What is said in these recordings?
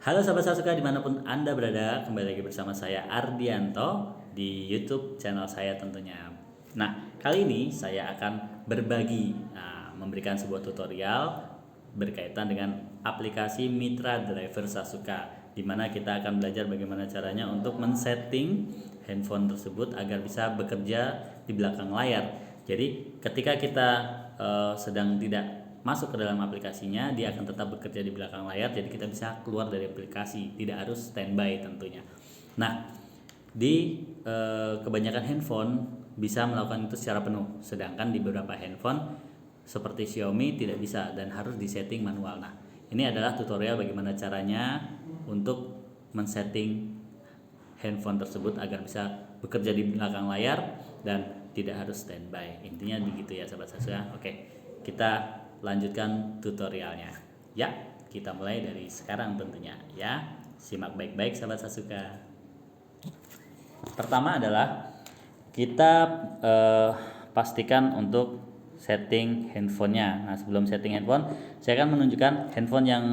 Halo sahabat Sasuka dimanapun Anda berada, kembali lagi bersama saya Ardianto di YouTube channel saya tentunya. Nah, kali ini saya akan berbagi, memberikan sebuah tutorial berkaitan dengan aplikasi Mitra Driver Sasuka, di mana kita akan belajar bagaimana caranya untuk men-setting handphone tersebut agar bisa bekerja di belakang layar. Jadi, ketika kita sedang tidak masuk ke dalam aplikasinya, dia akan tetap bekerja di belakang layar, jadi kita bisa keluar dari aplikasi, tidak harus standby tentunya. Nah, di kebanyakan handphone bisa melakukan itu secara penuh, sedangkan di beberapa handphone seperti Xiaomi tidak bisa dan harus disetting manual. Nah, ini adalah tutorial bagaimana caranya untuk men-setting handphone tersebut agar bisa bekerja di belakang layar dan tidak harus standby. Intinya begitu ya sahabat Sasuka. Oke, kita lanjutkan tutorialnya. Ya, kita mulai dari sekarang tentunya ya. Simak baik-baik sahabat Sasuka. Pertama adalah kita pastikan untuk setting handphonenya. Nah, sebelum setting handphone, saya akan menunjukkan handphone yang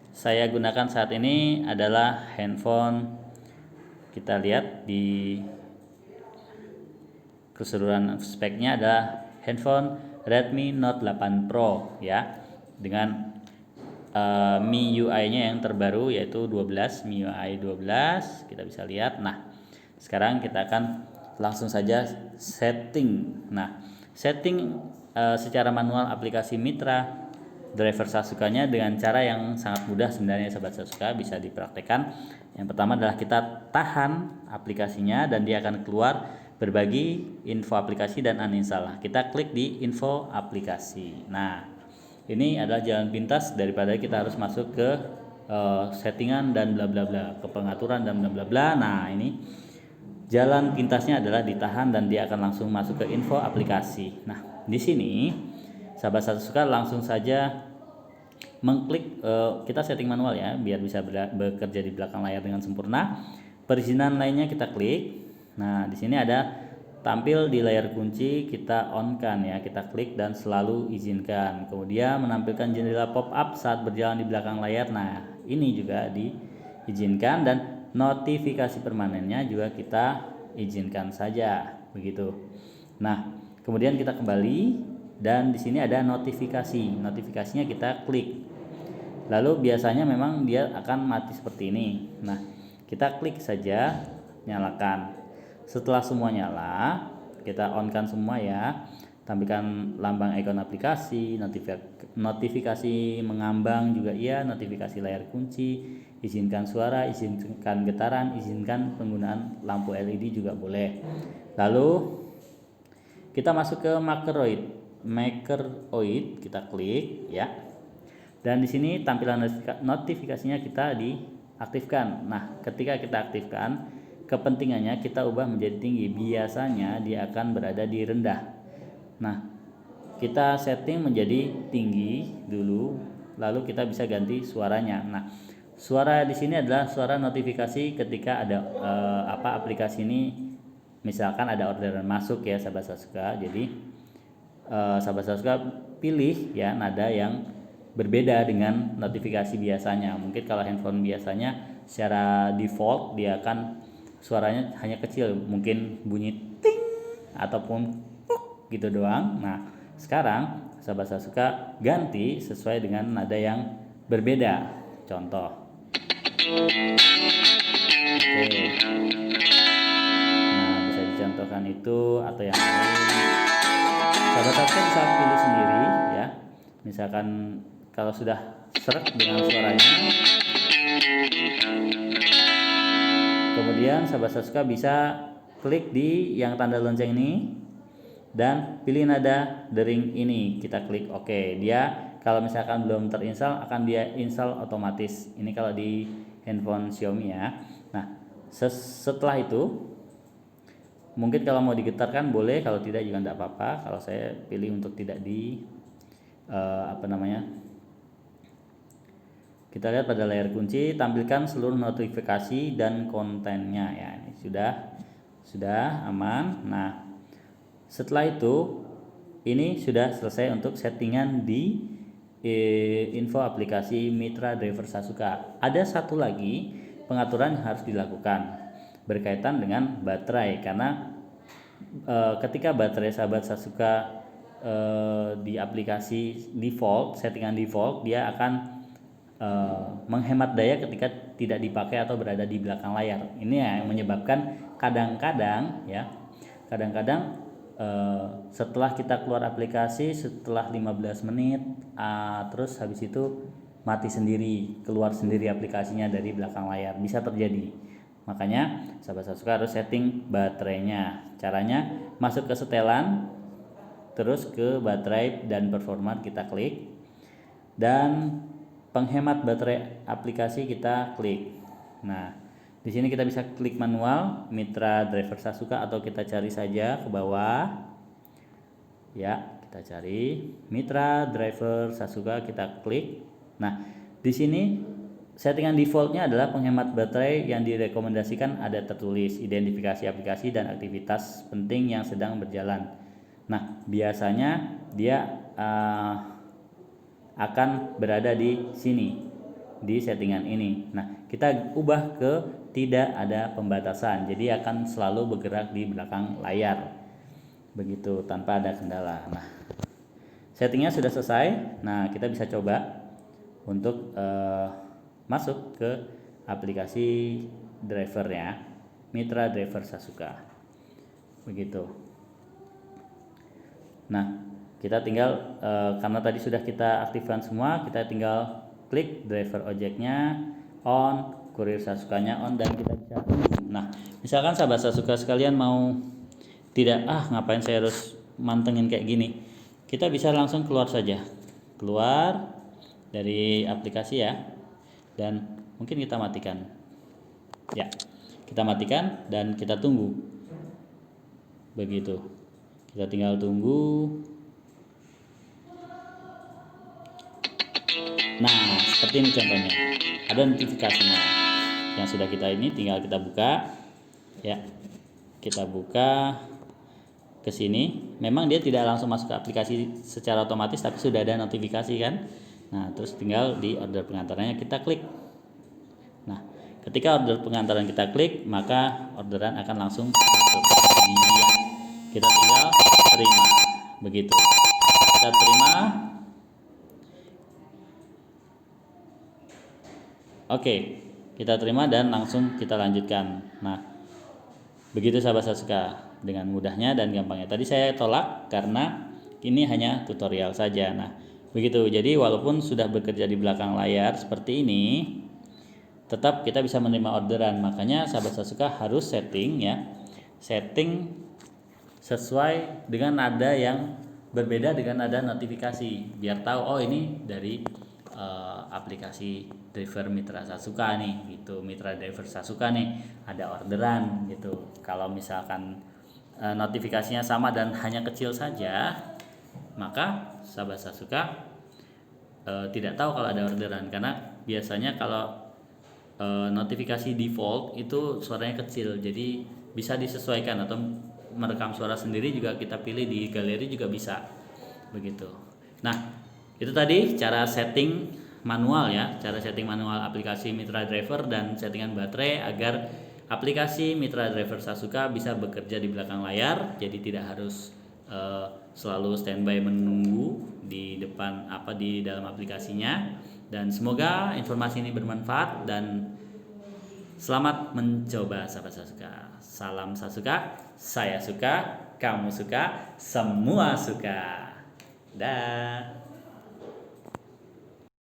saya gunakan saat ini adalah handphone, kita lihat di keseluruhan speknya adalah handphone Redmi Note 8 Pro ya, dengan MIUI-nya yang terbaru yaitu 12, MIUI 12, kita bisa lihat. Nah, sekarang kita akan langsung saja setting. Nah, setting secara manual aplikasi Mitra Driver Sasukanya dengan cara yang sangat mudah sebenarnya sahabat Sasuka, bisa dipraktekkan. Yang pertama adalah kita tahan aplikasinya dan dia akan keluar berbagi info aplikasi dan uninstall. Kita klik di info aplikasi. Nah, ini adalah jalan pintas daripada kita harus masuk ke settingan dan bla bla bla, ke pengaturan dan bla bla bla. Nah, ini jalan pintasnya adalah ditahan dan dia akan langsung masuk ke info aplikasi. Nah, di sini sahabat Sasuka langsung saja mengklik, kita setting manual ya biar bisa bekerja di belakang layar dengan sempurna. Perizinan lainnya kita klik. Nah, di sini ada tampil di layar kunci, kita on kan ya, kita klik dan selalu izinkan. Kemudian menampilkan jendela pop up saat berjalan di belakang layar. Nah, ini juga diizinkan dan notifikasi permanennya juga kita izinkan saja begitu. Nah, kemudian kita kembali dan di sini ada notifikasi. Notifikasinya kita klik. Lalu biasanya memang dia akan mati seperti ini. Nah, kita klik saja nyalakan. Setelah semua nyala, kita on kan semua ya. Tampilkan lambang ikon aplikasi, notifikasi mengambang juga iya, notifikasi layar kunci, izinkan suara, izinkan getaran, izinkan penggunaan lampu LED juga boleh. Lalu kita masuk ke Makeroid, kita klik ya. Dan di sini tampilan notifikasinya kita diaktifkan. Nah, ketika kita aktifkan, kepentingannya kita ubah menjadi tinggi. Biasanya dia akan berada di rendah. Nah, kita setting menjadi tinggi dulu, lalu kita bisa ganti suaranya. Nah, suara di sini adalah suara notifikasi ketika ada aplikasi ini, misalkan ada orderan masuk ya sahabat Sasuka. Jadi sahabat Sasuka pilih ya nada yang berbeda dengan notifikasi biasanya. Mungkin kalau handphone biasanya secara default dia akan suaranya hanya kecil, mungkin bunyi ting ataupun puk gitu doang. Nah, sekarang sahabat Sasuka ganti sesuai dengan nada yang berbeda. Contoh. Oke. Nah, bisa dicontohkan itu atau yang lain. Sahabat Sasuka bisa pilih sendiri ya. Misalkan kalau sudah seret dengan suaranya, kemudian sahabat Sasuka bisa klik di yang tanda lonceng ini dan pilih nada dering ini, kita klik OK. Dia kalau misalkan belum terinstall akan dia install otomatis. Ini kalau di handphone Xiaomi ya. Nah, setelah itu mungkin kalau mau digetarkan boleh, kalau tidak juga tidak apa-apa. Kalau saya pilih untuk tidak di kita lihat pada layar kunci, tampilkan seluruh notifikasi dan kontennya ya. Ini sudah aman. Nah, setelah itu ini sudah selesai untuk settingan di info aplikasi Mitra Driver Sasuka. Ada satu lagi pengaturan yang harus dilakukan berkaitan dengan baterai, karena ketika baterai sahabat Sasuka di aplikasi default, settingan default, dia akan menghemat daya ketika tidak dipakai atau berada di belakang layar. Ini yang menyebabkan kadang-kadang setelah kita keluar aplikasi setelah 15 menit terus habis itu mati sendiri, keluar sendiri aplikasinya dari belakang layar, bisa terjadi. Makanya sahabat Sasuka harus setting baterainya. Caranya masuk ke setelan, terus ke baterai dan performa kita klik, dan penghemat baterai aplikasi kita klik. Nah, di sini kita bisa klik manual Mitra Driver Sasuka atau kita cari saja ke bawah. Ya, kita cari Mitra Driver Sasuka, kita klik. Nah, di sini settingan defaultnya adalah penghemat baterai. Yang direkomendasikan ada tertulis identifikasi aplikasi dan aktivitas penting yang sedang berjalan. Nah, biasanya dia akan berada di sini, di settingan ini. Nah, kita ubah ke tidak ada pembatasan, jadi akan selalu bergerak di belakang layar, begitu, tanpa ada kendala. Nah, settingnya sudah selesai. Nah, kita bisa coba untuk masuk ke aplikasi drivernya Mitra Driver Sasuka, begitu. Nah, kita tinggal karena tadi sudah kita aktifkan semua, kita tinggal klik driver ojeknya on, kurir Sasukanya on, dan kita bisa Nah, misalkan sahabat Sasuka sekalian mau tidak, ngapain saya harus mantengin kayak gini, kita bisa langsung keluar saja, keluar dari aplikasi ya, dan mungkin kita matikan ya, kita matikan dan kita tunggu, begitu. Kita tinggal tunggu. Nah, seperti ini contohnya, ada notifikasinya yang sudah kita ini, tinggal kita buka ya, kita buka ke sini. Memang dia tidak langsung masuk ke aplikasi secara otomatis, tapi sudah ada notifikasi kan. Nah, terus tinggal di order pengantarannya kita klik. Nah, ketika order pengantaran kita klik, maka orderan akan langsung masuk. Kita tinggal terima, begitu. Kita terima. Oke, kita terima dan langsung kita lanjutkan. Nah, begitu sahabat Sasuka, dengan mudahnya dan gampangnya. Tadi saya tolak karena ini hanya tutorial saja. Nah, begitu. Jadi walaupun sudah bekerja di belakang layar seperti ini, tetap kita bisa menerima orderan. Makanya sahabat Sasuka harus setting ya, setting sesuai dengan nada yang berbeda dengan nada notifikasi, biar tahu oh ini dari aplikasi driver Mitra Sasuka nih, gitu. Mitra Driver Sasuka nih ada orderan gitu. Kalau misalkan notifikasinya sama dan hanya kecil saja, maka sahabat Sasuka tidak tahu kalau ada orderan, karena biasanya kalau notifikasi default itu suaranya kecil, jadi bisa disesuaikan, atau merekam suara sendiri juga kita pilih di galeri juga bisa, begitu. Nah, itu tadi cara setting manual ya, cara setting manual aplikasi Mitra Driver dan settingan baterai agar aplikasi Mitra Driver Sasuka bisa bekerja di belakang layar, jadi tidak harus selalu standby menunggu di depan di dalam aplikasinya. Dan semoga informasi ini bermanfaat dan selamat mencoba sahabat Sasuka. Salam Sasuka, saya suka, kamu suka, semua suka. Dah.